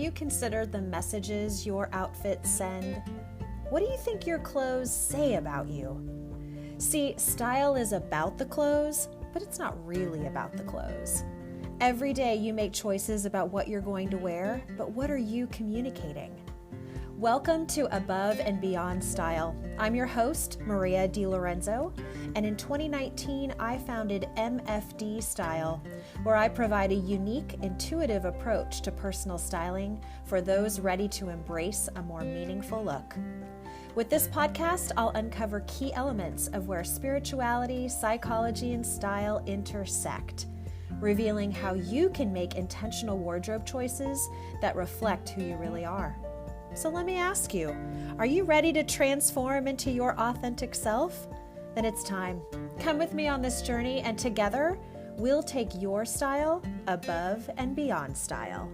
you considered the messages your outfits send? What do you think your clothes say about you? See, style is about the clothes, but it's not really about the clothes. Every day you make choices about what you're going to wear, but what are you communicating? Welcome to Above and Beyond Style. I'm your host, Maria DiLorenzo, and in 2019, I founded MFD Style, where I provide a unique, intuitive approach to personal styling for those ready to embrace a more meaningful look. With this podcast, I'll uncover key elements of where spirituality, psychology, and style intersect, revealing how you can make intentional wardrobe choices that reflect who you really are. So let me ask you, are you ready to transform into your authentic self? Then it's time. Come with me on this journey, and together we'll take your style above and beyond style.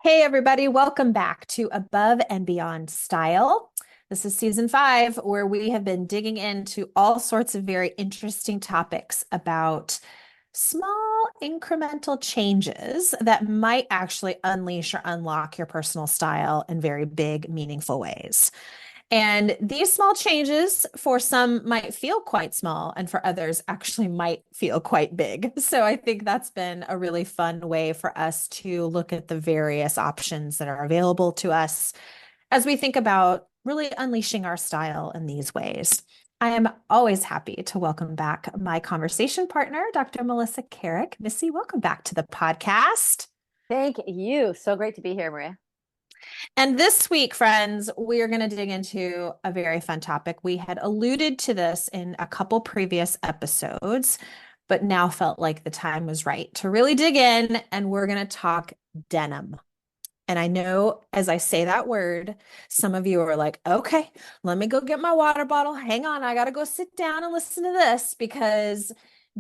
Hey everybody, welcome back to Above and Beyond Style. This is season 5, where we have been digging into all sorts of very interesting topics about small incremental changes that might actually unleash or unlock your personal style in very big, meaningful ways. And these small changes for some might feel quite small, and for others actually might feel quite big. So I think that's been a really fun way for us to look at the various options that are available to us as we think about really unleashing our style in these ways. I am always happy to welcome back my conversation partner, Dr. Melissa Carrick. Missy, welcome back to the podcast. Thank you. So great to be here, Maria. And this week, friends, we are going to dig into a very fun topic. We had alluded to this in a couple previous episodes, but now felt like the time was right to really dig in, and we're going to talk denim. And I know as I say that word, some of you are like, okay, let me go get my water bottle. Hang on, I got to go sit down and listen to this, because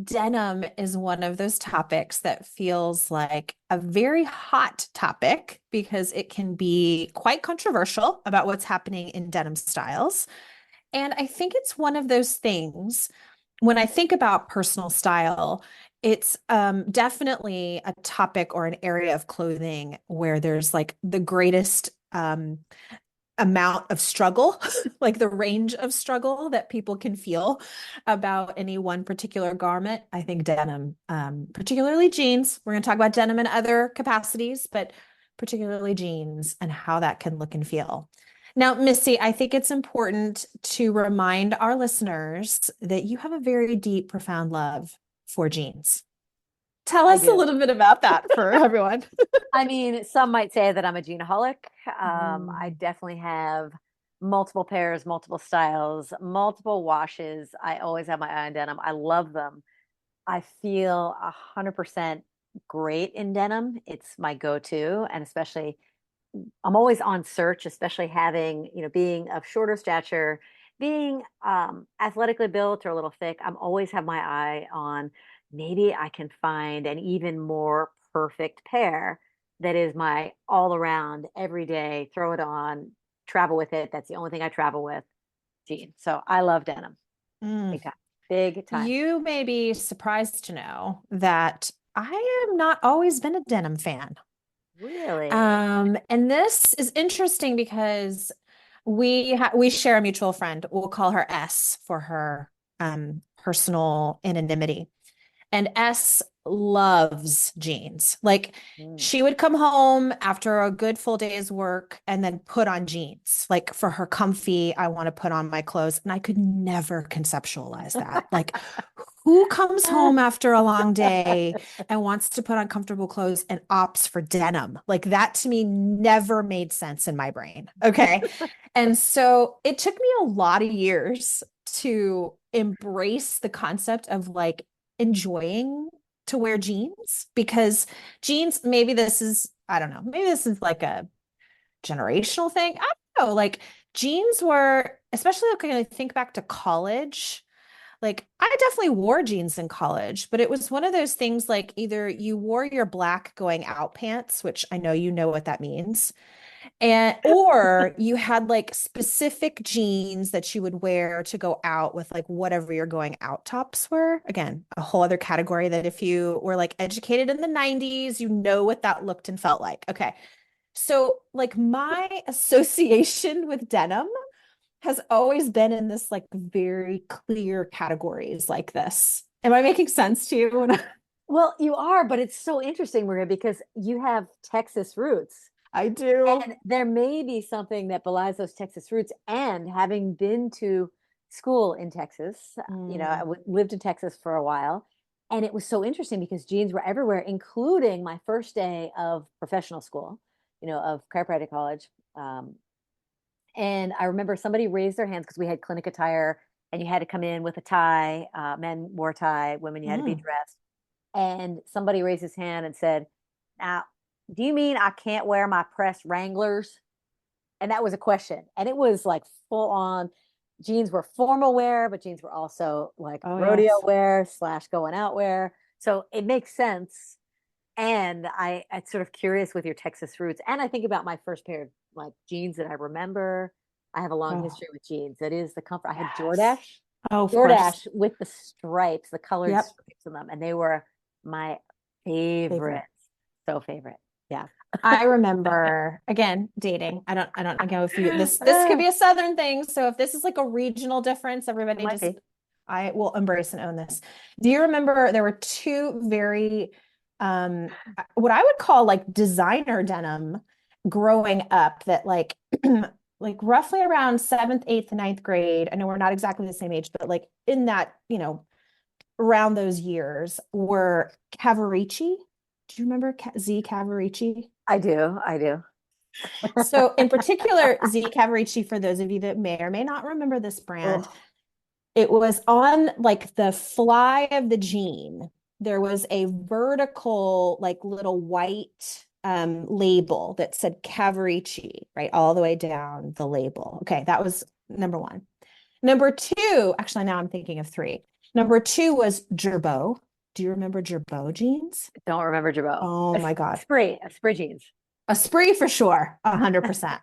denim is one of those topics that feels like a very hot topic because it can be quite controversial about what's happening in denim styles. And I think it's one of those things, when I think about personal style, it's definitely a topic or an area of clothing where there's like the greatest amount of struggle, like the range of struggle that people can feel about any one particular garment. I think denim, particularly jeans, we're going to talk about denim in other capacities, but particularly jeans and how that can look and feel. Now, Missy, I think it's important to remind our listeners that you have a very deep, profound love for jeans. Tell us a little bit about that for everyone. I mean, some might say that I'm a jeanaholic. I definitely have multiple pairs, multiple styles, multiple washes. I always have my eye on denim. I love them. I feel 100% great in denim. It's my go-to, and especially I'm always on search, especially having, being of shorter stature, being athletically built or a little thick. I'm always have my eye on maybe I can find an even more perfect pair that is my all around every day, throw it on, travel with it. That's the only thing I travel with, jeans. So I love denim. Big time. Big time. You may be surprised to know that I have not always been a denim fan. Really? And this is interesting because we share a mutual friend. We'll call her S for her personal anonymity. And S loves jeans. Like she would come home after a good full day's work and then put on jeans. Like for her comfy, I want to put on my clothes. And I could never conceptualize that. Like who comes home after a long day and wants to put on comfortable clothes and opts for denim? Like that to me never made sense in my brain. Okay. And so it took me a lot of years to embrace the concept of like enjoying to wear jeans, because jeans, maybe this is, I don't know, maybe this is like a generational thing. I don't know. Like jeans were, especially okay, I think back to college. Like I definitely wore jeans in college, but it was one of those things like either you wore your black going out pants, which I know you know what that means. And or you had like specific jeans that you would wear to go out with like whatever your going out tops were. Again, a whole other category that if you were like educated in the 90s, you know what that looked and felt like. Okay. So like my association with denim has always been in this like very clear categories like this. Am I making sense to you? Well, you are, but it's so interesting, Maria, because you have Texas roots. I do. And there may be something that belies those Texas roots. And having been to school in Texas, I Mm. lived in Texas for a while. And it was so interesting because jeans were everywhere, including my first day of professional school, of chiropractic college. And I remember somebody raised their hands because we had clinic attire and you had to come in with a tie. Men wore a tie, women, you had to be Mm. dressed. And somebody raised his hand and said, "Now, do you mean I can't wear my pressed Wranglers?" And that was a question. And it was like full on. Jeans were formal wear, but jeans were also like Oh, rodeo yes. wear slash going out wear. So it makes sense. And I'm sort of curious with your Texas roots. And I think about my first pair of like jeans that I remember. I have a long Oh, history with jeans. That is the comfort. I had yes. Oh, of course. Jordache with the stripes, the colored Yep. stripes in them, and they were my Favorite. favorites. So favorite. Yeah. I remember again dating. I don't know if you this could be a Southern thing. So if this is like a regional difference, It everybody might just be. I will embrace and own this. Do you remember there were two very what I would call like designer denim growing up that like roughly around seventh, eighth, ninth grade. I know we're not exactly the same age, but like in that, around those years were Cavaricci. Do you remember Z Cavaricci? I do. I do. So, in particular, Z Cavaricci, for those of you that may or may not remember this brand, Oh, it was on like the fly of the jean. There was a vertical, like little white label that said Cavaricci, right, all the way down the label. Okay, that was number one. Number two, actually, now I'm thinking of three. Number two was Gerbeau. Do you remember Gerbeau jeans? don't remember Jabot. Oh my God. A spree jeans. A spree for sure, 100%.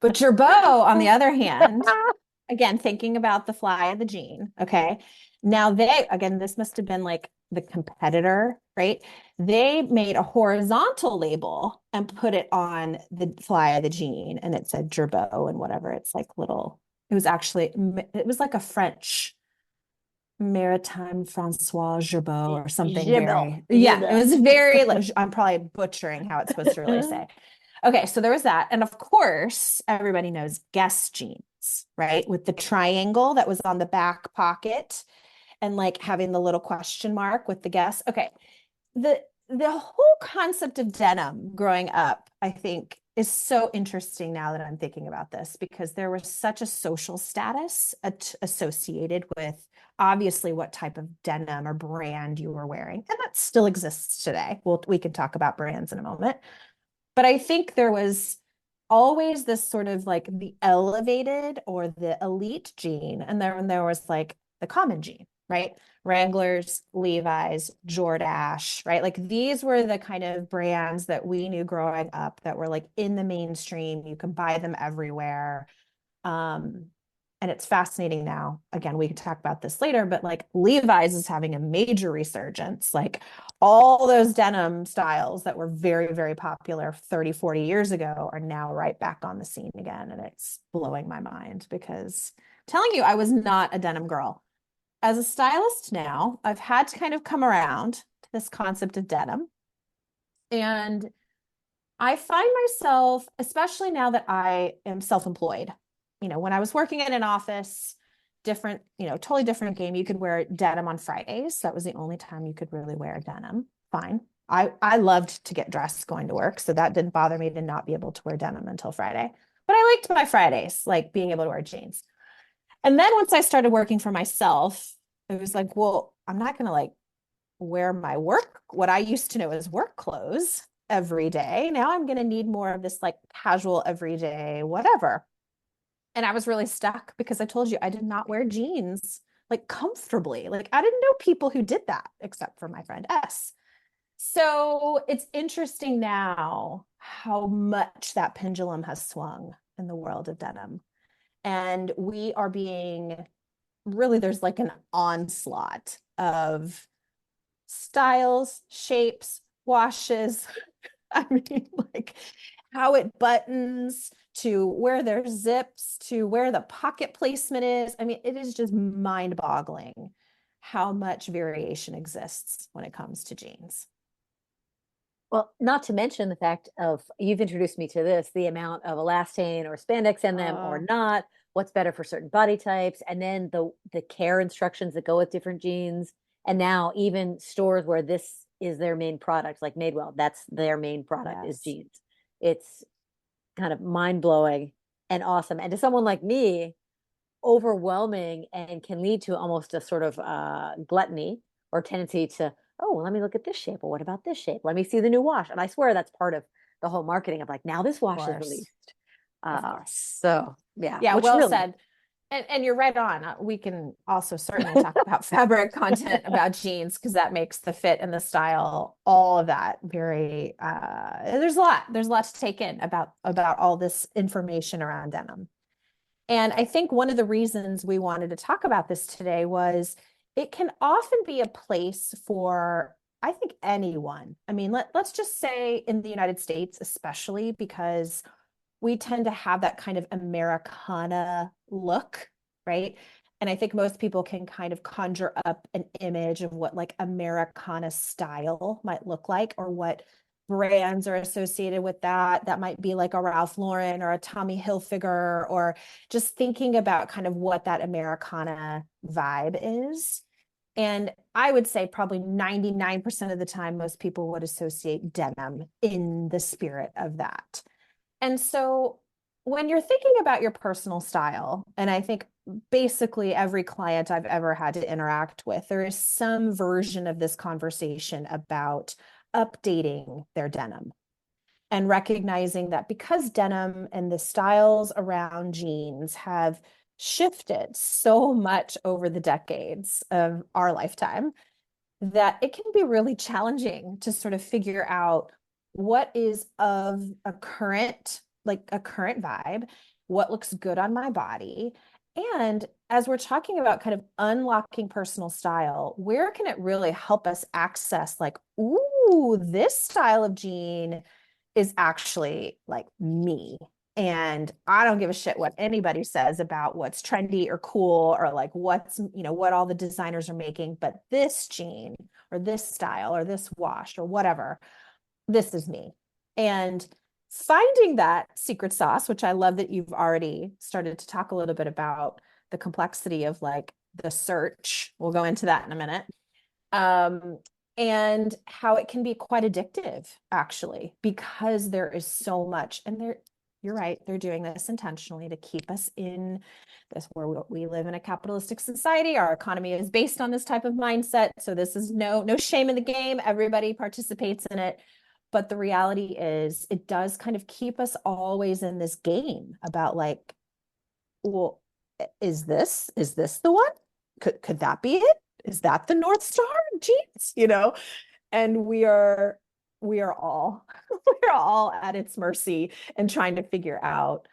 But Gerbeau, on the other hand, again, thinking about the fly of the gene, okay? Now again, this must have been like the competitor, right? They made a horizontal label and put it on the fly of the gene and it said Gerbeau and whatever. It's like it was like a French Maritime Francois Gerbeau or something Jibble. very, yeah, it Jibble. was very, like, I'm probably butchering how it's supposed to really say. Okay, so there was that. And of course, everybody knows Guess jeans, right? With the triangle that was on the back pocket and like having the little question mark with the Guess. Okay, the whole concept of denim growing up, I think, is so interesting now that I'm thinking about this because there was such a social status associated with obviously what type of denim or brand you were wearing, and that still exists today. We can talk about brands in a moment, but I think there was always this sort of like the elevated or the elite gene, and then there was like the common gene, right? Wranglers, Levi's, Jordache, right? Like these were the kind of brands that we knew growing up that were like in the mainstream. You can buy them everywhere. Um, and it's fascinating now. Again, we can talk about this later, but like Levi's is having a major resurgence. Like all those denim styles that were very, very popular 30, 40 years ago are now right back on the scene again. And it's blowing my mind because I'm telling you, I was not a denim girl. As a stylist now, I've had to kind of come around to this concept of denim. And I find myself, especially now that I am self-employed, when I was working in an office, different, totally different game. You could wear denim on Fridays. That was the only time you could really wear denim. Fine. I loved to get dressed going to work, so that didn't bother me to not be able to wear denim until Friday. But I liked my Fridays, like being able to wear jeans. And then once I started working for myself, it was like, well, I'm not going to like wear what I used to know as work clothes every day. Now I'm going to need more of this like casual everyday whatever. And I was really stuck because I told you I did not wear jeans like comfortably. Like I didn't know people who did that except for my friend S. So it's interesting now how much that pendulum has swung in the world of denim. And we are being really, there's like an onslaught of styles, shapes, washes. I mean, like how it buttons to where there's zips to where the pocket placement is. I mean, it is just mind-boggling how much variation exists when it comes to jeans. Well, not to mention the fact of you've introduced me to this, the amount of elastane or spandex in them or Uh, not, what's better for certain body types, and then the care instructions that go with different jeans. And now even stores where this is their main product, like Madewell, that's their main product is yes, jeans. It's kind of mind blowing and awesome. And to someone like me, overwhelming and can lead to almost a sort of gluttony or tendency to, oh, well, let me look at this shape. Well, what about this shape? Let me see the new wash. And I swear that's part of the whole marketing of like, now this of wash is course, released. of course. So yeah, Yeah, which well really, said. And you're right on. We can also certainly talk about fabric content about jeans because that makes the fit and the style, all of that very there's a lot to take in about all this information around denim. And I think one of the reasons we wanted to talk about this today was it can often be a place for, I think, anyone. I mean, let's just say in the United States, especially because we tend to have that kind of Americana look, right? And I think most people can kind of conjure up an image of what like Americana style might look like or what brands are associated with that. That might be like a Ralph Lauren or a Tommy Hilfiger, or just thinking about kind of what that Americana vibe is. And I would say probably 99% of the time, most people would associate denim in the spirit of that. And so when you're thinking about your personal style, and I think basically every client I've ever had to interact with, there is some version of this conversation about updating their denim and recognizing that because denim and the styles around jeans have shifted so much over the decades of our lifetime, that it can be really challenging to sort of figure out what is of a current, like a current vibe, what looks good on my body. And as we're talking about kind of unlocking personal style, where can it really help us access, like, ooh, this style of jean is actually like me. And I don't give a shit what anybody says about what's trendy or cool or like what's, what all the designers are making. But this jean or this style or this wash or whatever, this is me. And finding that secret sauce, which I love that you've already started to talk a little bit about the complexity of like the search. We'll go into that in a minute. Um, and how it can be quite addictive, actually, because there is so much. And you're right, they're doing this intentionally to keep us in this where we live in a capitalistic society. Our economy is based on this type of mindset. So this is no shame in the game. Everybody participates in it. But the reality is it does kind of keep us always in this game about like, well, is this the one? Could that be it? Is that the North Star? Geez, and we are all we're all at its mercy and trying to figure out,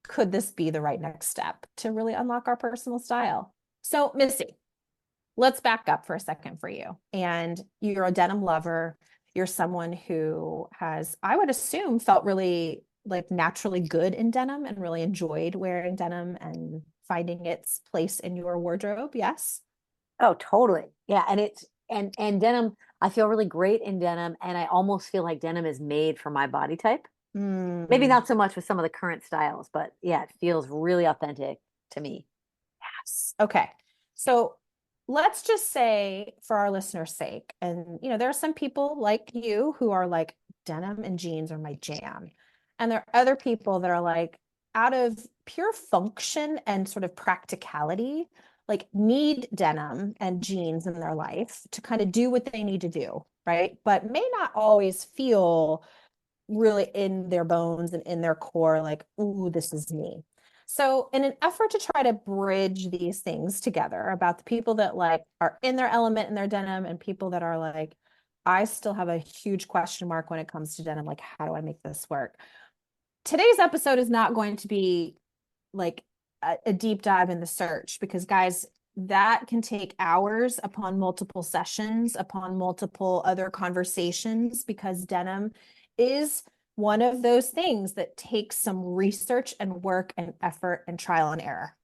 could this be the right next step to really unlock our personal style? So, Missy, let's back up for a second for you. And you're a denim lover. You're someone who has, I would assume, felt really like naturally good in denim and really enjoyed wearing denim and finding its place in your wardrobe. Yes. oh, totally. Yeah. And it's, and denim, I feel really great in denim. And I almost feel like denim is made for my body type. Maybe Mm, not so much with some of the current styles, but yeah, it feels really authentic to me. yes. Okay. So let's just say, for our listeners' sake, and there are some people like you who are like, denim and jeans are my jam. And there are other people that are like, out of pure function and sort of practicality, like need denim and jeans in their life to kind of do what they need to do, right? But may not always feel really in their bones and in their core, like, ooh, this is me. So, in an effort to try to bridge these things together about the people that like are in their element in their denim and people that are like, I still have a huge question mark when it comes to denim. Like, how do I make this work? Today's episode is not going to be like a deep dive in the search because, guys, that can take hours upon multiple sessions, upon multiple other conversations, because denim is one of those things that takes some research and work and effort and trial and error,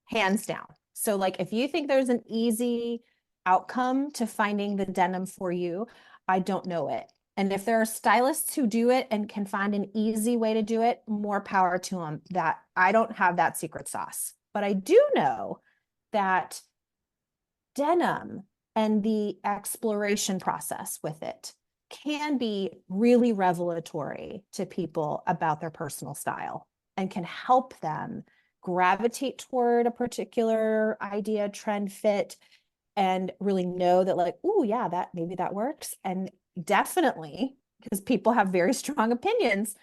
hands down. So, like, if you think there's an easy outcome to finding the denim for you, I don't know it. And if there are stylists who do it and can find an easy way to do it, more power to them. That I don't have that secret sauce. But I do know that denim and the exploration process with it can be really revelatory to people about their personal style and can help them gravitate toward a particular idea, trend, fit, and really know that, like, oh yeah, that maybe that works. And definitely, because people have very strong opinions,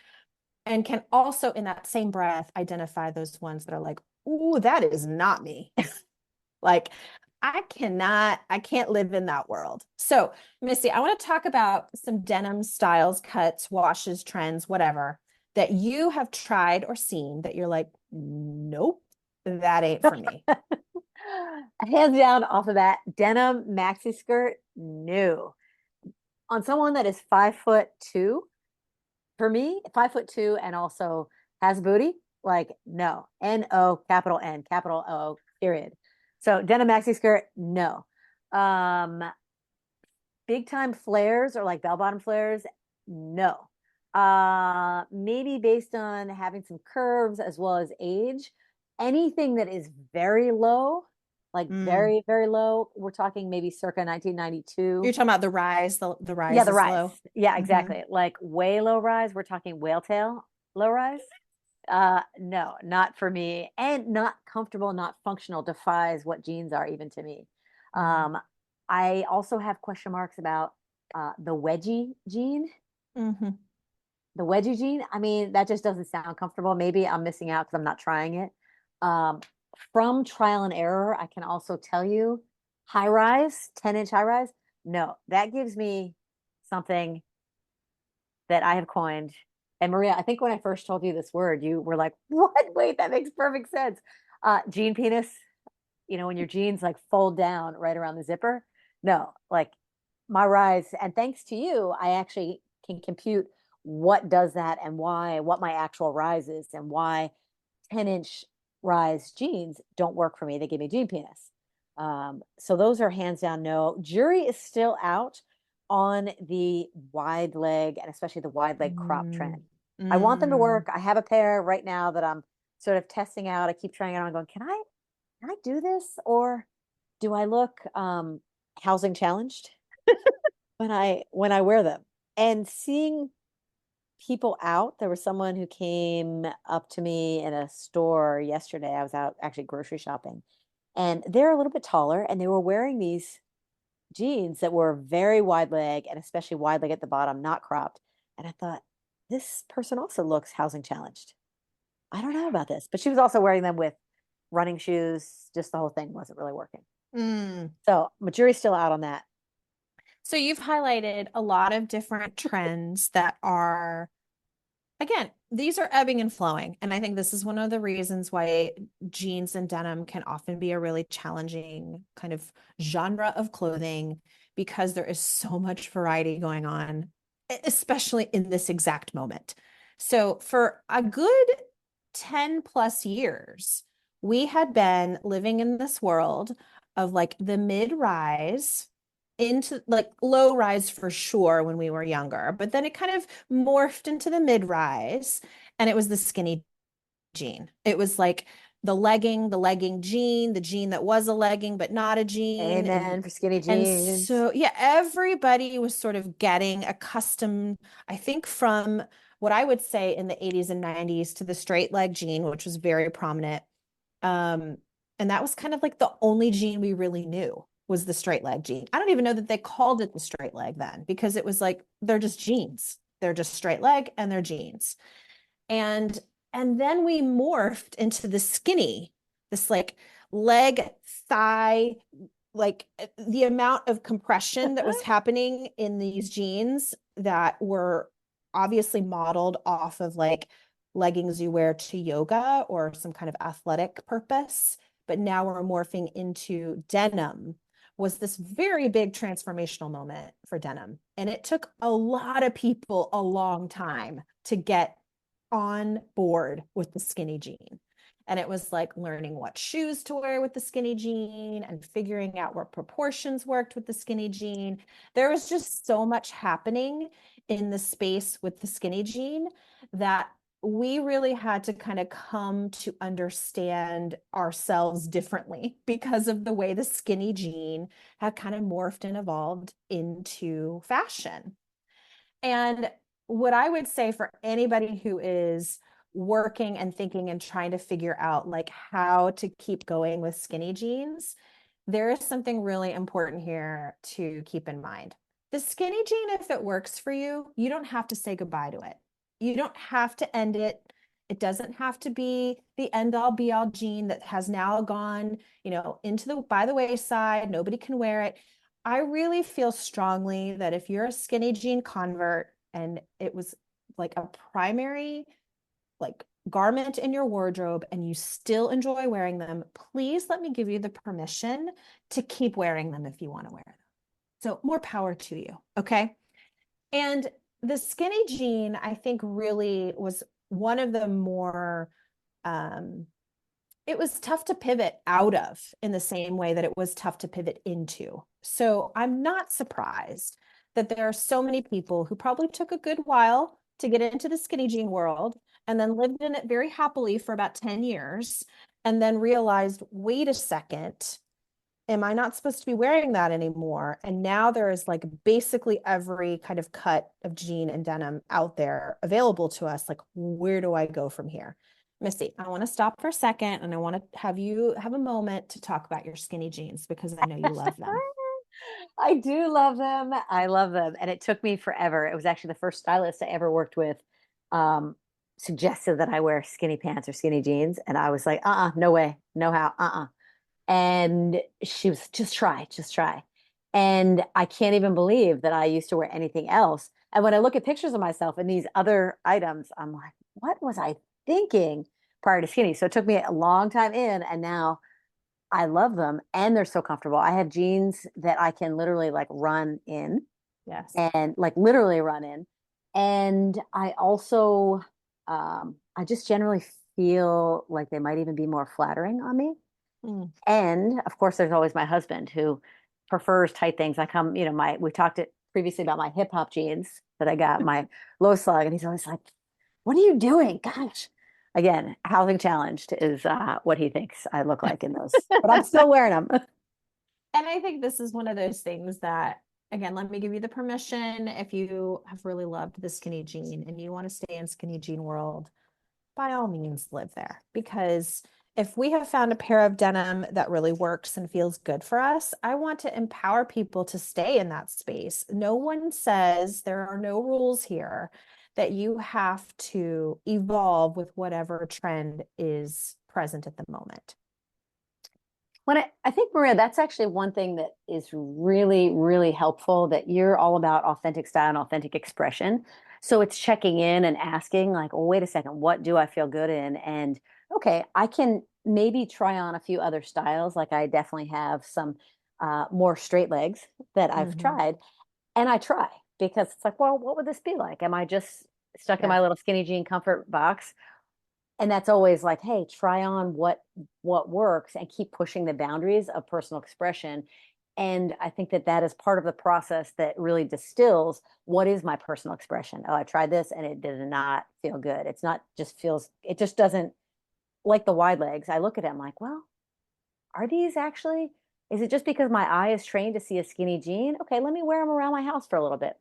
and can also in that same breath identify those ones that are like, oh, that is not me. Like, I can't live in that world. So, Missy, I want to talk about some denim styles, cuts, washes, trends, whatever that you have tried or seen that you're like, nope, that ain't for me. Hands down off of that, denim maxi skirt, no. On someone that is 5'2", for me, 5'2", and also has booty, like no. N-O, capital N, capital O, period. So denim maxi skirt, no. Um, Big time flares or like bell bottom flares, no. Maybe based on having some curves as well as age. Anything that is very low, like Mm. very, very low, we're talking maybe circa You're 1992. talking about the rise, the Yeah, rise the is rise. low. Yeah, Mm-hmm. exactly. Like way low rise. We're talking whale tail low rise. No, not for me. And not comfortable, not functional, defies what jeans are even to me. Mm. Um, I also have question marks about the wedgie jean. Mm-hmm. The wedgie jean, I mean, that just doesn't sound comfortable. Maybe I'm missing out because I'm not trying it. Um, from trial and error, I can also tell you high rise, 10-inch high rise. No, that gives me something that I have coined. And Maria, I think when I first told you this word, you were like, what? Wait, that makes perfect sense. Jean penis, when your jeans like fold down right around the zipper. No, like my rise. And thanks to you, I actually can compute what does that and why, what my actual rise is and why 10-inch rise jeans don't work for me. They give me jean penis. So those are hands down no. Jury is still out on the wide leg and especially the wide leg crop trend. Mm. I want them to Mm. work. I have a pair right now that I'm sort of testing out. I keep trying it on going, can I do this? Or do I look housing challenged when I wear them? And seeing people out, there was someone who came up to me in a store yesterday. I was out actually grocery shopping, and they're a little bit taller, and they were wearing these jeans that were very wide leg and especially wide leg at the bottom, not cropped. And I thought, this person also looks housing challenged. I don't know about this, but she was also wearing them with running shoes. Just the whole thing wasn't really working. Mm. So, but jury's still out on that. So you've highlighted a lot of different trends that are, again, these are ebbing and flowing. And I think this is one of the reasons why jeans and denim can often be a really challenging kind of genre of clothing because there is so much variety going on, especially in this exact moment. So for a good 10 plus years, we had been living in this world of like the mid rise into like low rise for sure when we were younger, but then it kind of morphed into the mid rise and it was the skinny jean. It was like the legging jean, the jean that was a legging but not a jean. Amen for skinny And jeans. so yeah, everybody was sort of getting accustomed, I think, from what I would say in the 80s and 90s to the straight leg jean, which was very prominent. Um, and that was kind of like the only jean we really knew was the straight leg jean. I don't even know that they called it the straight leg then because it was like they're just jeans. They're just straight leg and they're jeans. And and then we morphed into the skinny, this like leg, thigh, like the amount of compression that was happening in these jeans that were obviously modeled off of like leggings you wear to yoga or some kind of athletic purpose, but now we're morphing into denim was this very big transformational moment for denim. And it took a lot of people a long time to get on board with the skinny jean. And it was like learning what shoes to wear with the skinny jean and figuring out what proportions worked with the skinny jean. There was just so much happening in the space with the skinny jean that we really had to kind of come to understand ourselves differently because of the way the skinny jean had kind of morphed and evolved into fashion. And what I would say for anybody who is working and thinking and trying to figure out like how to keep going with skinny jeans, there is something really important here to keep in mind. The skinny jean, if it works for you, you don't have to say goodbye to it. You don't have to end it. It doesn't have to be the end all be all jean that has now gone, into the by the wayside. Nobody can wear it. I really feel strongly that if you're a skinny jean convert and it was like a primary like garment in your wardrobe and you still enjoy wearing them, please let me give you the permission to keep wearing them if you want to wear them. So more power to you. Okay. And the skinny jean, I think, really was one of the more um, it was tough to pivot out of in the same way that it was tough to pivot into. So I'm not surprised that there are so many people who probably took a good while to get into the skinny jean world and then lived in it very happily for about 10 years and then realized, wait a second, am I not supposed to be wearing that anymore? And now there is like basically every kind of cut of jean and denim out there available to us. Like, where do I go from here? Missy, I want to stop for a second and I want to have you have a moment to talk about your skinny jeans because I know you love them. I do love them. I love them. And it took me forever. It was actually the first stylist I ever worked with um, suggested that I wear skinny pants or skinny jeans. And I was like, no way, no how, And she was, just try, just try. And I can't even believe that I used to wear anything else. And when I look at pictures of myself in these other items, I'm like, what was I thinking prior to skinny? So it took me a long time in, and now I love them and they're so comfortable. I have jeans that I can literally like run in Yes. and like literally run in. And I also, I just generally feel like they might even be more flattering on me. Mm. And of course, there's always my husband who prefers tight things. I come, we talked it previously about my hip hop jeans that I got, my low slug, and he's always like, "What are you doing? Gosh." Again, housing challenged is what he thinks I look like in those, but I'm still wearing them. And I think this is one of those things that, again, let me give you the permission if you have really loved the skinny jean and you want to stay in skinny jean world, by all means live there. Because if we have found a pair of denim that really works and feels good for us, I want to empower people to stay in that space. No one says there are no rules here that you have to evolve with whatever trend is present at the moment. I think, Maria, that's actually one thing that is really, really helpful, that you're all about authentic style and authentic expression. So it's checking in and asking, like, well, wait a second, what do I feel good in? And okay, I can maybe try on a few other styles. Like I definitely have some more straight legs that I've Mm-hmm. tried. And I try because it's like, well, what would this be like? Am I just stuck in Yeah. my little skinny jean comfort box? And that's always like, hey, try on what works and keep pushing the boundaries of personal expression. And I think that that is part of the process that really distills what is my personal expression. Oh, I tried this and it did not feel good. It's not just feels, it just doesn't, like the wide legs. I look at it, I'm like, well, are these actually, is it just because my eye is trained to see a skinny jean? Okay, let me wear them around my house for a little bit.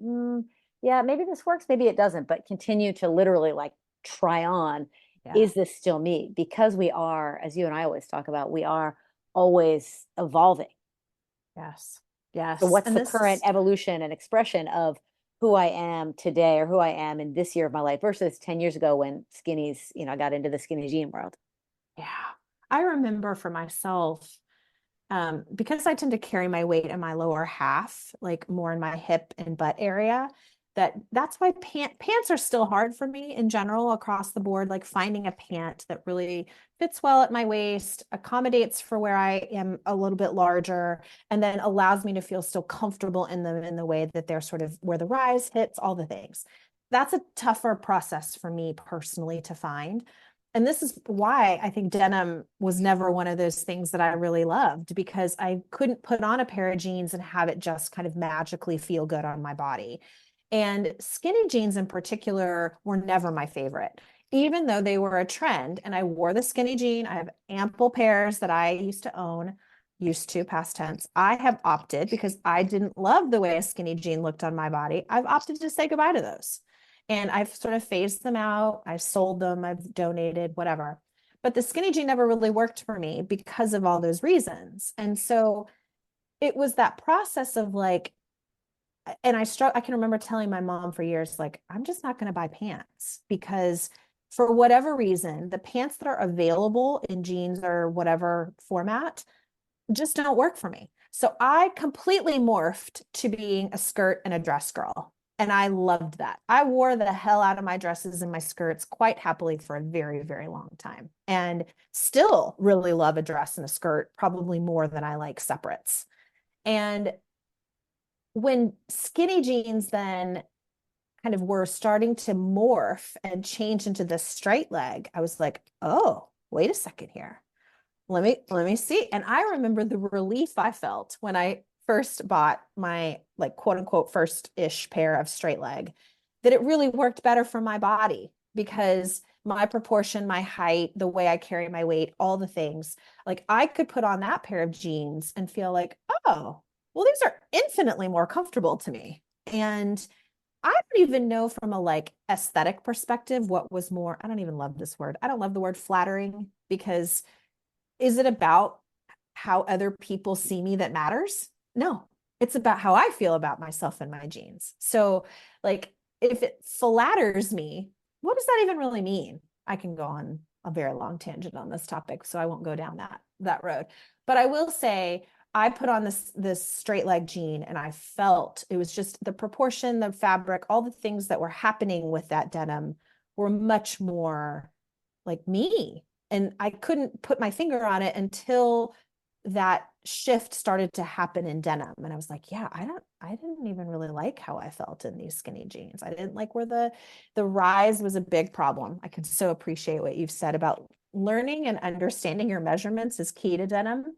Yeah, maybe this works, maybe it doesn't, but continue to literally like try on, Yeah. is this still me? Because we are, as you and I always talk about, we are always evolving. Yes. So Yes. what's And the this current is, evolution and expression of who I am today or who I am in this year of my life versus 10 years ago when skinnies, I got into the skinny jean world. yeah. I remember for myself, because I tend to carry my weight in my lower half, like more in my hip and butt area, that's why pants are still hard for me in general across the board. Like finding a pant that really fits well at my waist, accommodates for where I am a little bit larger, and then allows me to feel still comfortable in them in the way that they're sort of where the rise hits, all the things. That's a tougher process for me personally to find. And this is why I think denim was never one of those things that I really loved, because I couldn't put on a pair of jeans and have it just kind of magically feel good on my body. And skinny jeans in particular were never my favorite, even though they were a trend. And I wore the skinny jean. I have ample pairs that I used to, past tense. I have opted, because I didn't love the way a skinny jean looked on my body, I've opted to say goodbye to those. And I've sort of phased them out. I've sold them, I've donated, whatever. But the skinny jean never really worked for me because of all those reasons. And so it was that process of like, and I can remember telling my mom for years, like, I'm just not going to buy pants because for whatever reason, the pants that are available in jeans or whatever format just don't work for me. So I completely morphed to being a skirt and a dress girl. And I loved that. I wore the hell out of my dresses and my skirts quite happily for a very, very long time. And still really love a dress and a skirt, probably more than I like separates. And when skinny jeans then kind of were starting to morph and change into the straight leg, I was like, oh, wait a second here. Let me see. And I remember the relief I felt when I first bought my like quote unquote first-ish pair of straight leg, that it really worked better for my body because my proportion, my height, the way I carry my weight, all the things, like I could put on that pair of jeans and feel like, oh, well, these are infinitely more comfortable to me. And I don't even know from a like aesthetic perspective what was more, I don't even love this word. I don't love the word flattering, because is it about how other people see me that matters? No, it's about how I feel about myself and my jeans. So, like, if it flatters me, what does that even really mean? I can go on a very long tangent on this topic, so I won't go down that road. But I will say, I put on this straight leg jean, and I felt it was just the proportion, the fabric, all the things that were happening with that denim were much more like me. And I couldn't put my finger on it until that shift started to happen in denim. And I was like, yeah, I didn't even really like how I felt in these skinny jeans. I didn't like where the rise was a big problem. I can so appreciate what you've said about learning and understanding your measurements is key to denim.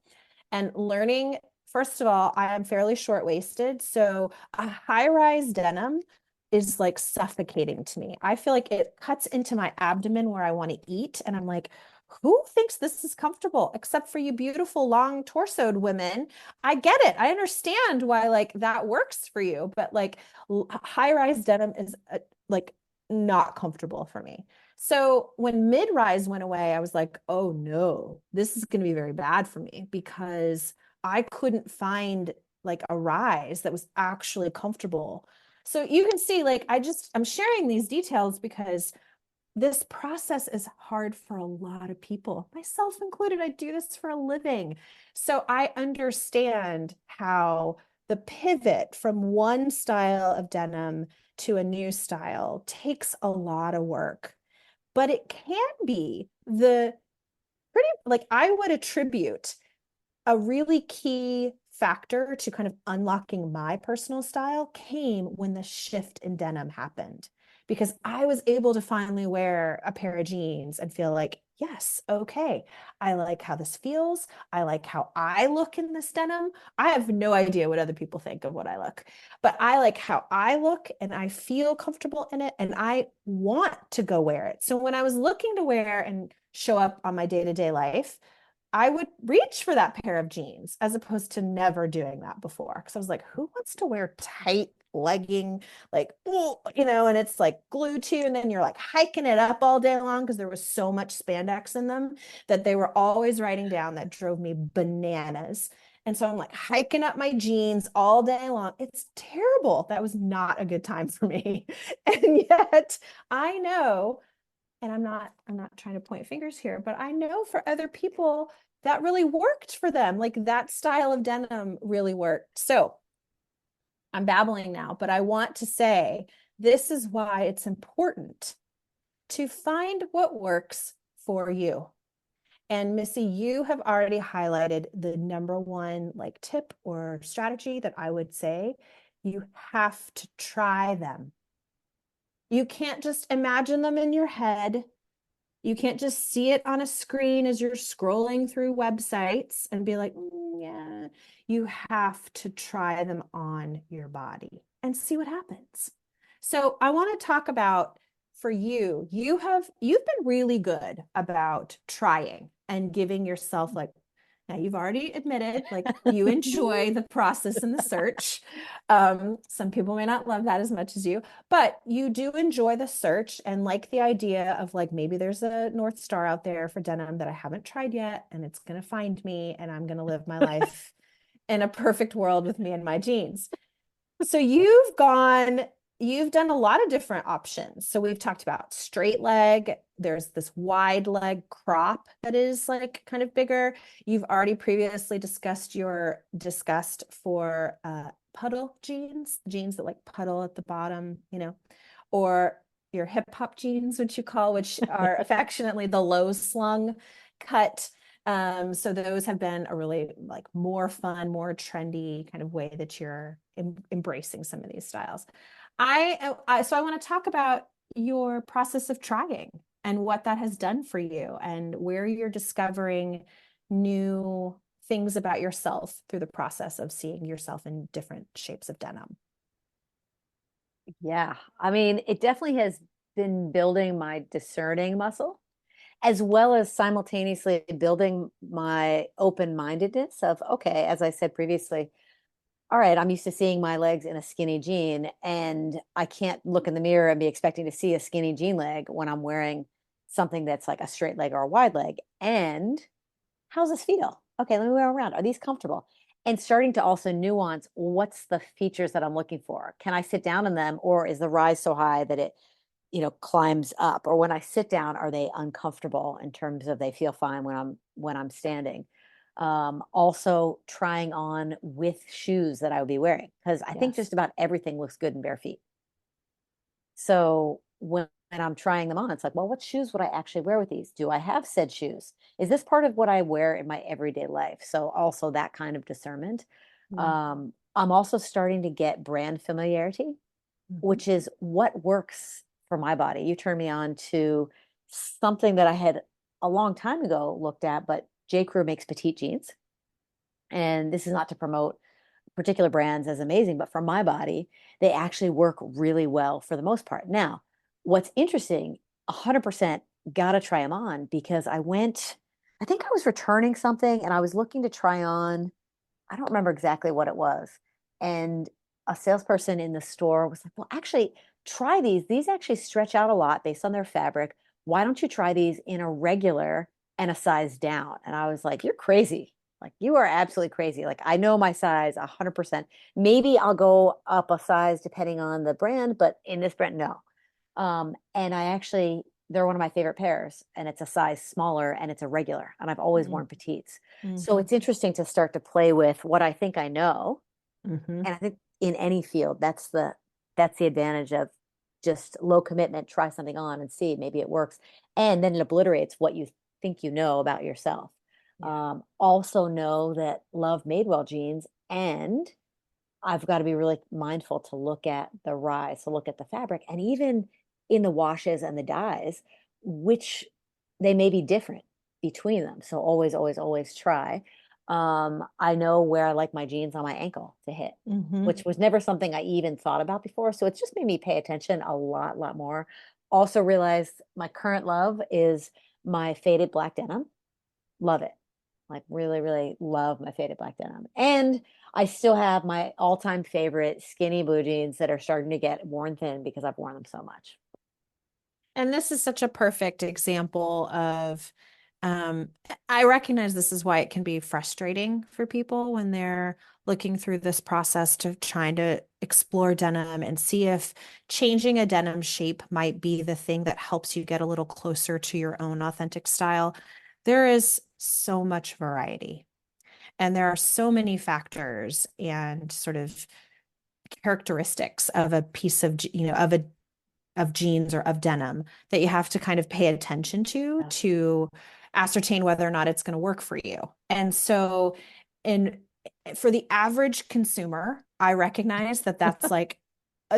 And learning, first of all, I am fairly short-waisted. So a high-rise denim is like suffocating to me. I feel like it cuts into my abdomen where I want to eat. And I'm like, who thinks this is comfortable except for you beautiful long torsoed women? I get it. I understand why like that works for you, but like high-rise denim is like not comfortable for me. So when mid-rise went away, I was like, oh no, this is going to be very bad for me, because I couldn't find like a rise that was actually comfortable. So you can see, like, I'm sharing these details because this process is hard for a lot of people, myself included. I do this for a living. So I understand how the pivot from one style of denim to a new style takes a lot of work, but it can be the pretty, like, I would attribute a really key factor to kind of unlocking my personal style came when the shift in denim happened, because I was able to finally wear a pair of jeans and feel like, yes, okay, I like how this feels. I like how I look in this denim. I have no idea what other people think of what I look, but I like how I look and I feel comfortable in it and I want to go wear it. So when I was looking to wear and show up on my day-to-day life, I would reach for that pair of jeans as opposed to never doing that before. Because I was like, who wants to wear tight legging, like, oh, and it's like glued to you, and then you're like hiking it up all day long because there was so much spandex in them that they were always writing down, that drove me bananas. And so I'm like hiking up my jeans all day long. It's terrible. That was not a good time for me. And yet I know, and I'm not trying to point fingers here, but I know for other people that really worked for them. Like that style of denim really worked. So I'm babbling now, but I want to say this is why it's important to find what works for you. And Missy, you have already highlighted the number one like tip or strategy that I would say. You have to try them. You can't just imagine them in your head. You can't just see it on a screen as you're scrolling through websites and be like, yeah. You have to try them on your body and see what happens. So I want to talk about for you, you've been really good about trying and giving yourself like now you've already admitted like you enjoy the process and the search. Some people may not love that as much as you, but you do enjoy the search and like the idea of like maybe there's a North Star out there for denim that I haven't tried yet, and it's going to find me, and I'm going to live my life in a perfect world with me and my jeans. So you've done a lot of different options. So we've talked about straight leg. There's this wide leg crop that is like kind of bigger. You've already previously discussed your disgust for puddle jeans, jeans that like puddle at the bottom, or your hip hop jeans, which you call, which are affectionately the low slung cut. So those have been a really like more fun, more trendy kind of way that you're embracing some of these styles. So I want to talk about your process of trying and what that has done for you and where you're discovering new things about yourself through the process of seeing yourself in different shapes of denim. Yeah. I mean, it definitely has been building my discerning muscle, as well as simultaneously building my open-mindedness of, okay, as I said previously, all right, I'm used to seeing my legs in a skinny jean, and I can't look in the mirror and be expecting to see a skinny jean leg when I'm wearing something that's like a straight leg or a wide leg. And how's this feel? Okay, let me wear around. Are these comfortable? And starting to also nuance what's the features that I'm looking for. Can I sit down in them, or is the rise so high that it, climbs up? Or when I sit down, are they uncomfortable in terms of they feel fine when I'm standing? Also trying on with shoes that I would be wearing, because I think just Yes. about everything looks good in bare feet. So when I'm trying them on, it's like, well, what shoes would I actually wear with these? Do I have said shoes? Is this part of what I wear in my everyday life? So also that kind of discernment. I'm also starting to get brand familiarity, Mm-hmm. which is what works for my body. You turned me on to something that I had a long time ago looked at, but J. Crew makes petite jeans. And this is not to promote particular brands as amazing, but for my body, they actually work really well for the most part. Now, what's interesting, 100% got to try them on because I think I was returning something and I was looking to try on, I don't remember exactly what it was. And a salesperson in the store was like, well, actually, try these. These actually stretch out a lot based on their fabric. Why don't you try these in a regular and a size down? And I was like, you're crazy. Like, you are absolutely crazy. Like, I know my size 100%. Maybe I'll go up a size depending on the brand, but in this brand, no. And they're one of my favorite pairs, and it's a size smaller and it's a regular. And I've always worn petites. So Mm-hmm. it's interesting to start to play with what I think I know. Mm-hmm. And I think in any field, that's the advantage of just low commitment, try something on and see, maybe it works. And then it obliterates what you think you know about yourself. Yeah. Also know that love Madewell jeans, and I've got to be really mindful to look at the rise, to look at the fabric, and even in the washes and the dyes, which they may be different between them. So always, always, always try. I know where I like my jeans on my ankle to hit, Mm-hmm. which was never something I even thought about before. So it's just made me pay attention a lot more. Also realized my current love is my faded black denim. Love it. Like really, really love my faded black denim. And I still have my all-time favorite skinny blue jeans that are starting to get worn thin because I've worn them so much. And this is such a perfect example of, um, I recognize this is why it can be frustrating for people when they're looking through this process to trying to explore denim and see if changing a denim shape might be the thing that helps you get a little closer to your own authentic style. There is so much variety, and there are so many factors and sort of characteristics of a piece of, of jeans or of denim that you have to kind of pay attention to ascertain whether or not it's going to work for you. And so, in for the average consumer, I recognize that that's like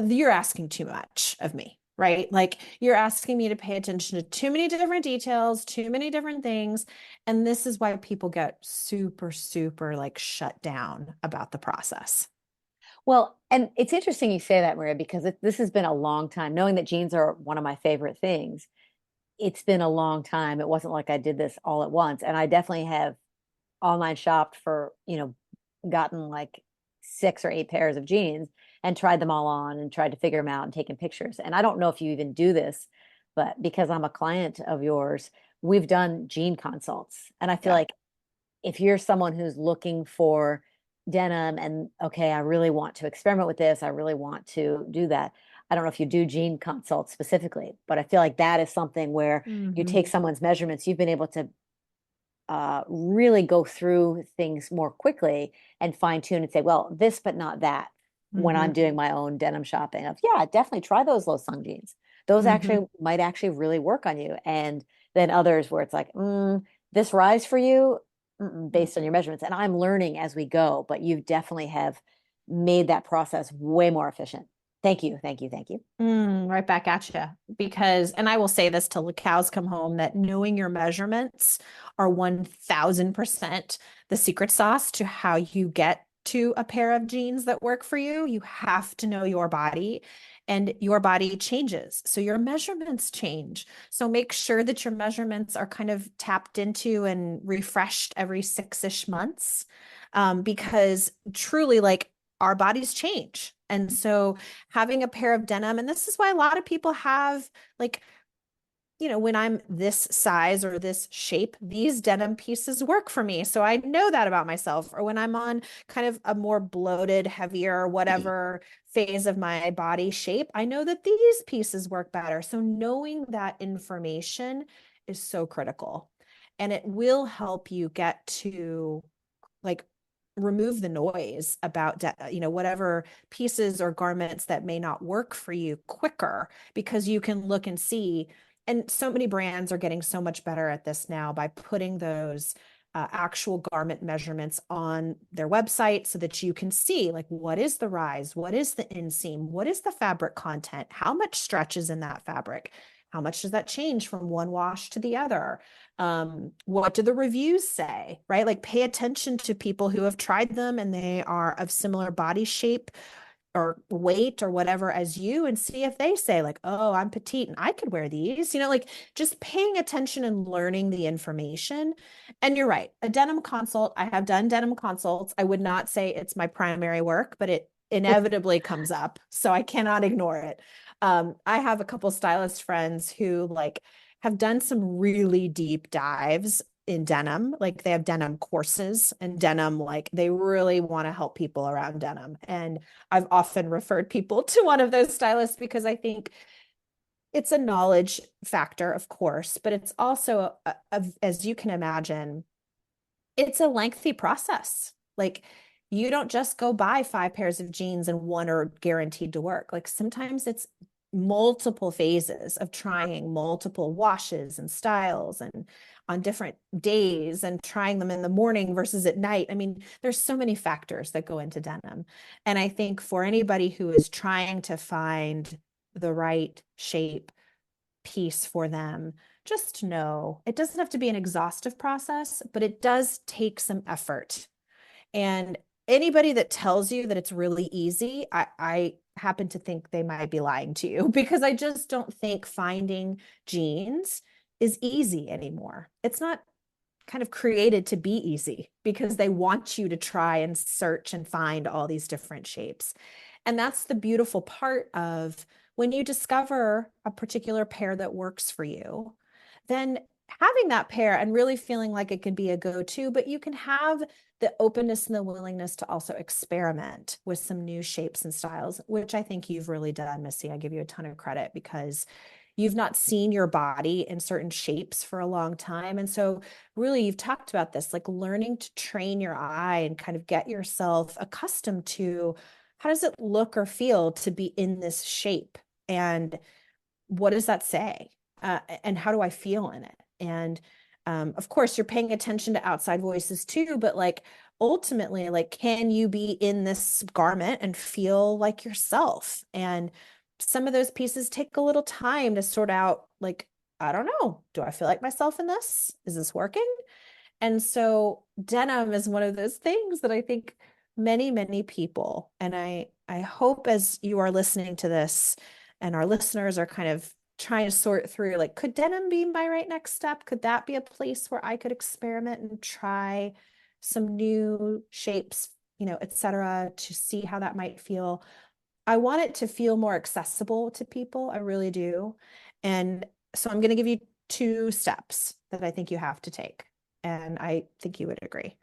you're asking too much of me, right? Like you're asking me to pay attention to too many different details, too many different things. And this is why people get super, super like shut down about the process. Well, and it's interesting you say that, Maria, because this has been a long time. Knowing that jeans are one of my favorite things, it's been a long time. It wasn't like I did this all at once. And I definitely have online shopped for, gotten like 6 or 8 pairs of jeans and tried them all on and tried to figure them out and taken pictures. And I don't know if you even do this, but because I'm a client of yours, we've done jean consults. And I feel Yeah. like if you're someone who's looking for denim and okay, I really want to experiment with this, I really want to do that. I don't know if you do jean consults specifically, but I feel like that is something where you Mm-hmm. take someone's measurements, you've been able to really go through things more quickly and fine tune and say, well, this, but not that. When Mm-hmm. I'm doing my own denim shopping, of yeah, definitely try those low sung jeans. Those Mm-hmm. actually might actually really work on you. And then others where it's like, this rise for you based on your measurements. And I'm learning as we go, but you definitely have made that process way more efficient. Thank you, thank you, thank you. Right back at you. Because, and I will say this till the cows come home, that knowing your measurements are 1000% the secret sauce to how you get to a pair of jeans that work for you. You have to know your body, and your body changes. So your measurements change. So make sure that your measurements are kind of tapped into and refreshed every 6-ish months. Because truly, like, our bodies change. And so having a pair of denim, and this is why a lot of people have, like, when I'm this size or this shape, these denim pieces work for me. So I know that about myself. Or when I'm on kind of a more bloated, heavier, whatever phase of my body shape, I know that these pieces work better. So knowing that information is so critical. And it will help you get to, like, remove the noise about whatever pieces or garments that may not work for you quicker, because you can look and see. And so many brands are getting so much better at this now by putting those actual garment measurements on their website so that you can see, like, what is the rise, what is the inseam, what is the fabric content, how much stretch is in that fabric, how much does that change from one wash to the other. What do the reviews say, right? Like, pay attention to people who have tried them and they are of similar body shape or weight or whatever as you, and see if they say, like, oh, I'm petite and I could wear these, like, just paying attention and learning the information. And you're right, a denim consult, I have done denim consults. I would not say it's my primary work, but it inevitably comes up, so I cannot ignore it. I have a couple stylist friends who, like, have done some really deep dives in denim. Like, they have denim courses and denim, like, they really want to help people around denim. And I've often referred people to one of those stylists because I think it's a knowledge factor, of course, but it's also, as you can imagine, it's a lengthy process. Like, you don't just go buy 5 pairs of jeans and one are guaranteed to work. Like, sometimes it's multiple phases of trying multiple washes and styles and on different days and trying them in the morning versus at night. I mean, there's so many factors that go into denim. And I think for anybody who is trying to find the right shape piece for them, just know it doesn't have to be an exhaustive process, but it does take some effort. And anybody that tells you that it's really easy, I happen to think they might be lying to you, because I just don't think finding jeans is easy anymore. It's not kind of created to be easy, because they want you to try and search and find all these different shapes. And that's the beautiful part of when you discover a particular pair that works for you, then having that pair and really feeling like it can be a go-to, but you can have the openness and the willingness to also experiment with some new shapes and styles, which I think you've really done, Missy. I give you a ton of credit, because you've not seen your body in certain shapes for a long time. And so really you've talked about this, like learning to train your eye and kind of get yourself accustomed to how does it look or feel to be in this shape? And what does that say? And how do I feel in it? And of course, you're paying attention to outside voices too, but like ultimately, like, can you be in this garment and feel like yourself? And some of those pieces take a little time to sort out, like, I don't know, do I feel like myself in this? Is this working? And so denim is one of those things that I think many people, and I hope as you are listening to this and our listeners are kind of trying to sort through, like, could denim be my right next step? Could that be a place where I could experiment and try some new shapes, et cetera, to see how that might feel? I want it to feel more accessible to people. I really do. And so I'm going to give you two steps that I think you have to take. And I think you would agree.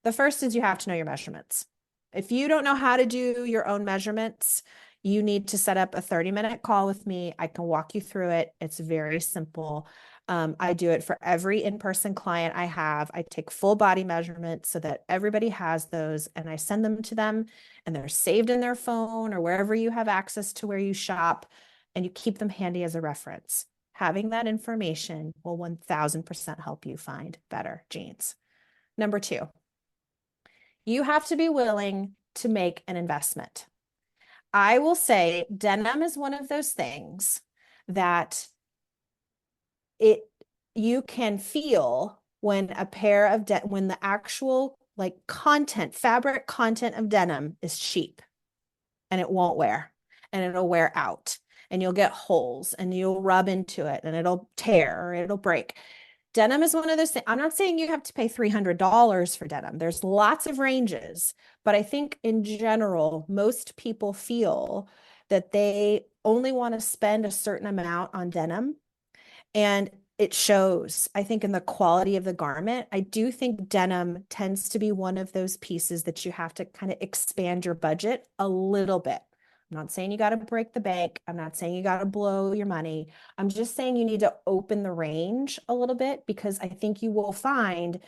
The first is you have to know your measurements. If you don't know how to do your own measurements, you need to set up a 30-minute call with me. I can walk you through it. It's very simple. I do it for every in-person client I have. I take full body measurements so that everybody has those, and I send them to them, and they're saved in their phone or wherever you have access to where you shop, and you keep them handy as a reference. Having that information will 1000% help you find better jeans. Number two, you have to be willing to make an investment. I will say denim is one of those things that it you can feel when a pair of when the actual like content, fabric content of denim is cheap and it won't wear and it'll wear out and you'll get holes and you'll rub into it and it'll tear or it'll break. Denim is one of those things. I'm not saying you have to pay $300 for denim. There's lots of ranges, but I think in general, most people feel that they only want to spend a certain amount on denim, and it shows, I think, in the quality of the garment. I do think denim tends to be one of those pieces that you have to kind of expand your budget a little bit. I'm not saying you got to break the bank. I'm not saying you got to blow your money. I'm just saying you need to open the range a little bit, because I think you will find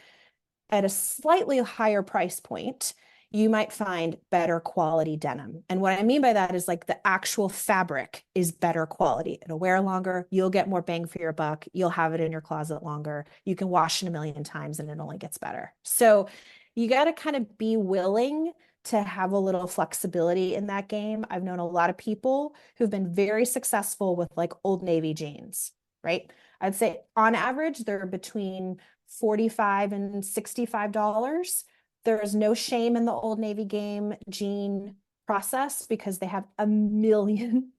at a slightly higher price point, you might find better quality denim. And what I mean by that is like the actual fabric is better quality. It'll wear longer. You'll get more bang for your buck. You'll have it in your closet longer. You can wash it a million times and it only gets better. So you got to kind of be willing to have a little flexibility in that game. I've known a lot of people who've been very successful with like Old Navy jeans, right? I'd say on average, they're between $45 and $65. There is no shame in the Old Navy game jean process because they have a million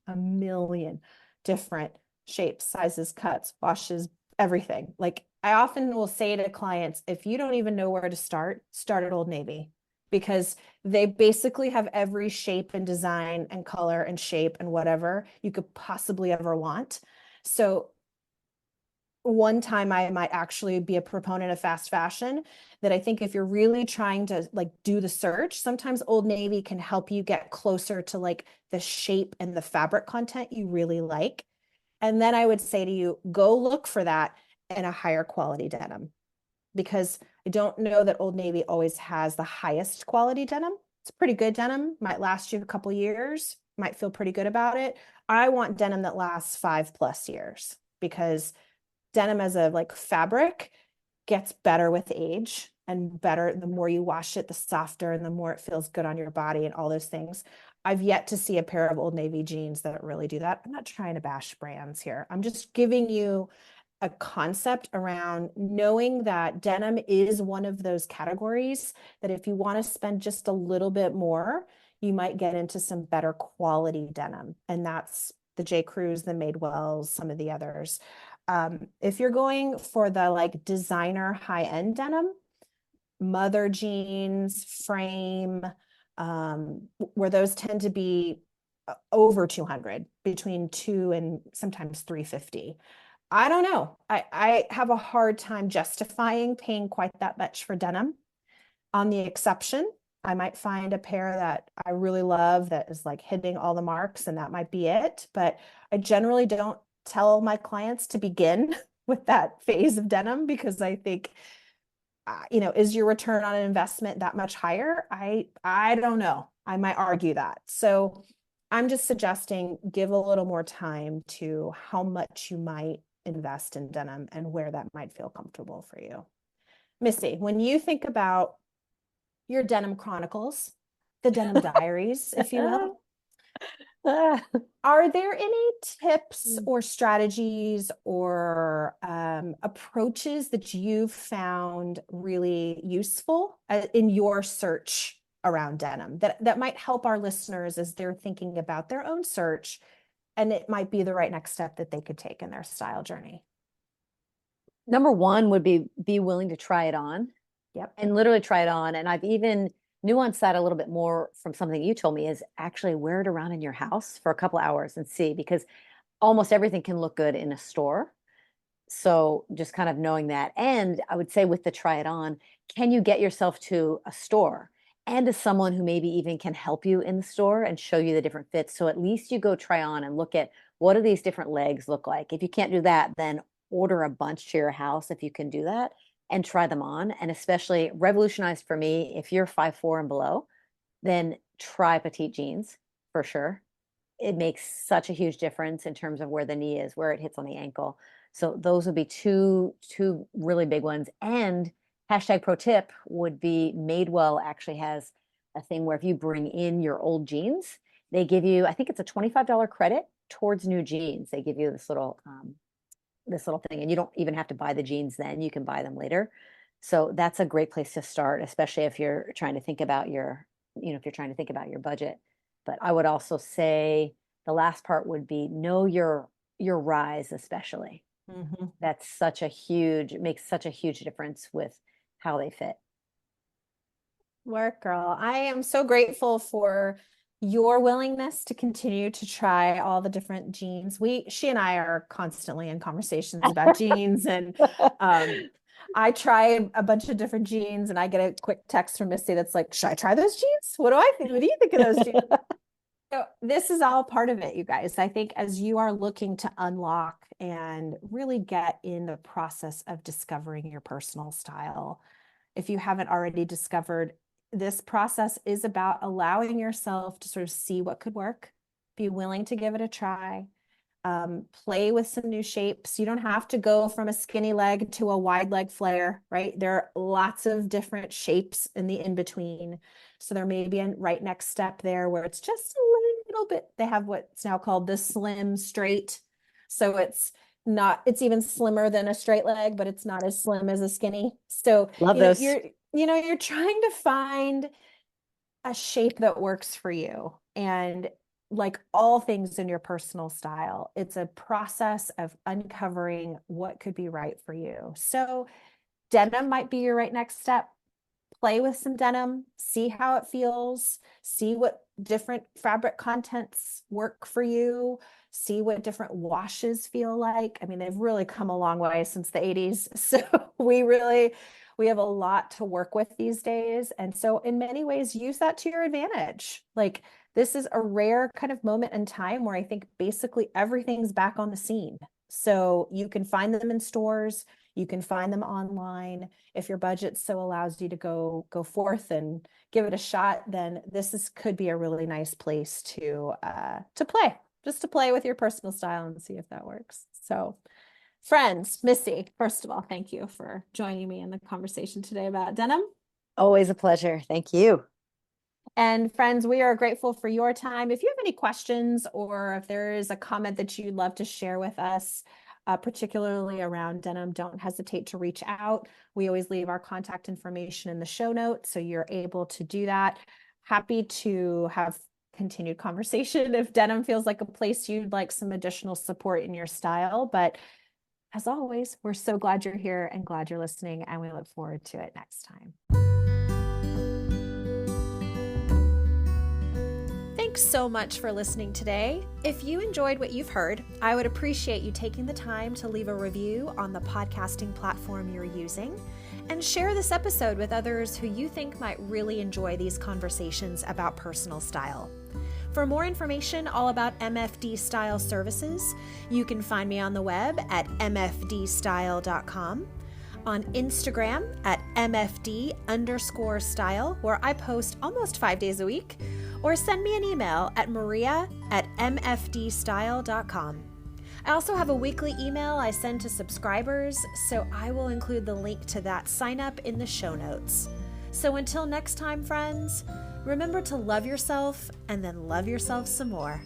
different shapes, sizes, cuts, washes, everything. Like I often will say to clients, if you don't even know where to start at Old Navy, because they basically have every shape and design and color and shape and whatever you could possibly ever want. So one time I might actually be a proponent of fast fashion, that I think if you're really trying to like do the search, sometimes Old Navy can help you get closer to like the shape and the fabric content you really like. And then I would say to you, go look for that in a higher quality denim, because I don't know that Old Navy always has the highest quality denim. It's pretty good denim, might last you a couple years, might feel pretty good about it. I want denim that lasts 5+ years, because denim as a like fabric gets better with age, and better the more you wash it, the softer and the more it feels good on your body and all those things. I've yet to see a pair of Old Navy jeans that really do that. I'm not trying to bash brands here. I'm just giving you a concept around knowing that denim is one of those categories that if you want to spend just a little bit more, you might get into some better quality denim. And that's the J. Crews, the Madewells, some of the others. If you're going for the like designer high-end denim, Mother jeans, frame, where those tend to be over 200, between 2 and sometimes 350. I don't know. I have a hard time justifying paying quite that much for denim. On the exception, I might find a pair that I really love that is like hitting all the marks, and that might be it. But I generally don't tell my clients to begin with that phase of denim because I think, is your return on an investment that much higher? I don't know. I might argue that. So I'm just suggesting give a little more time to how much you might invest in denim and where that might feel comfortable for you. Missy, when you think about your denim chronicles, the Denim Diaries, if you will, are there any tips or strategies or approaches that you've found really useful in your search around denim that might help our listeners as they're thinking about their own search, and it might be the right next step that they could take in their style journey? Number one would be willing to try it on. Yep. And literally try it on. And I've even nuanced that a little bit more from something you told me, is actually wear it around in your house for a couple hours and see, because almost everything can look good in a store. So just kind of knowing that. And I would say with the try it on, can you get yourself to a store and to someone who maybe even can help you in the store and show you the different fits? So at least you go try on and look at, what do these different legs look like? If you can't do that, then order a bunch to your house if you can do that, and try them on. And especially revolutionized for me, if you're 5'4" and below, then try petite jeans for sure. It makes such a huge difference in terms of where the knee is, where it hits on the ankle. So those would be two really big ones. And hashtag pro tip would be, Madewell actually has a thing where if you bring in your old jeans, they give you, I think it's a $25 credit towards new jeans. They give you this little thing, and you don't even have to buy the jeans then, you can buy them later. So that's a great place to start, especially if you're trying to think about if you're trying to think about your budget. But I would also say the last part would be, know your rise, especially. Mm-hmm. That's makes such a huge difference with how they fit. Work, girl. I am so grateful for your willingness to continue to try all the different jeans. She and I are constantly in conversations about jeans, and I try a bunch of different jeans, and I get a quick text from Missy that's like, should I try those jeans? What do I think? What do you think of those jeans? So this is all part of it, you guys. I think as you are looking to unlock and really get in the process of discovering your personal style, if you haven't already discovered, this process is about allowing yourself to sort of see what could work, be willing to give it a try, play with some new shapes. You don't have to go from a skinny leg to a wide leg flare, right? There are lots of different shapes in the in-between. So there may be a right next step there where it's just a little bit, they have what's now called the slim straight. So it's even slimmer than a straight leg, but it's not as slim as a skinny. So, Love those. you're trying to find a shape that works for you. And like all things in your personal style, it's a process of uncovering what could be right for you. So denim might be your right next step. Play with some denim, see how it feels, see what different fabric contents work for you, see what different washes feel like. I mean, they've really come a long way since the 80s. So we have a lot to work with these days. And so in many ways, use that to your advantage. Like, this is a rare kind of moment in time where I think basically everything's back on the scene. So you can find them in stores, you can find them online. If your budget so allows you to go forth and give it a shot, then could be a really nice place to play, just to play with your personal style and see if that works. So friends, Missy, first of all, thank you for joining me in the conversation today about denim. Always a pleasure. Thank you. And friends, we are grateful for your time. If you have any questions, or if there is a comment that you'd love to share with us, particularly around denim, don't hesitate to reach out. We always leave our contact information in the show notes, so you're able to do that. Happy to have continued conversation if denim feels like a place you'd like some additional support in your style. But as always, we're so glad you're here and glad you're listening, and we look forward to it next time. Thanks so much for listening today. If you enjoyed what you've heard, I would appreciate you taking the time to leave a review on the podcasting platform you're using, and share this episode with others who you think might really enjoy these conversations about personal style. For more information all about MFD Style services, you can find me on the web at mfdstyle.com, on Instagram at mfd_style, where I post almost 5 days a week, or send me an email at maria@mfdstyle.com. I also have a weekly email I send to subscribers, so I will include the link to that sign up in the show notes. So until next time, friends, remember to love yourself and then love yourself some more.